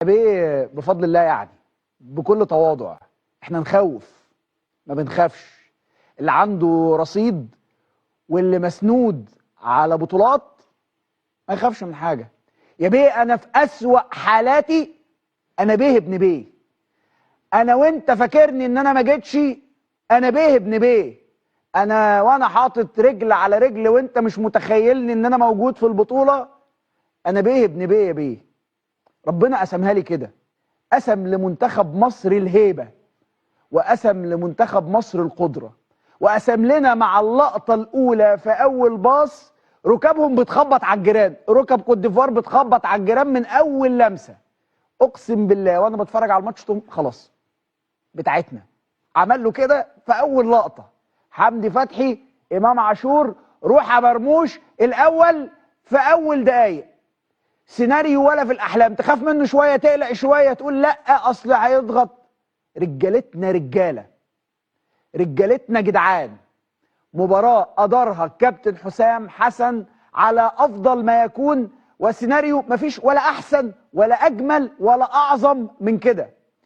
بيه بفضل الله يعني بكل تواضع احنا نخوف ما بنخافش. اللي عنده رصيد واللي مسنود على بطولات ما يخافش من حاجه. يا بيه انا في اسوأ حالاتي انا بيه ابن بيه. انا وانت فاكرني ان انا ما جيتش، انا بيه ابن بيه. وانا حاطط رجل على رجل وانت مش متخيلني ان انا موجود في البطوله. انا بيه ابن بيه يا بيه. ربنا قسمها لي كده، قسم لمنتخب مصر الهيبه، وقسم لمنتخب مصر القدره، وقسم لنا مع اللقطه الاولى في اول باص ركابهم بتخبط على الجيران، ركب كوت ديفوار بتخبط على الجيران من اول لمسه. اقسم بالله وانا بتفرج على الماتش خلاص بتاعتنا. عمل له كده في اول لقطه حمدي فتحي، امام عاشور، روح يا مرموش الاول في اول دقايق. سيناريو ولا في الاحلام تخاف منه شويه، تقلق شويه، تقول لا اصل هيضغط. رجالتنا رجاله، رجالتنا جدعان. مباراه ادارها الكابتن حسام حسن على افضل ما يكون، وسيناريو مفيش ولا احسن ولا اجمل ولا اعظم من كده.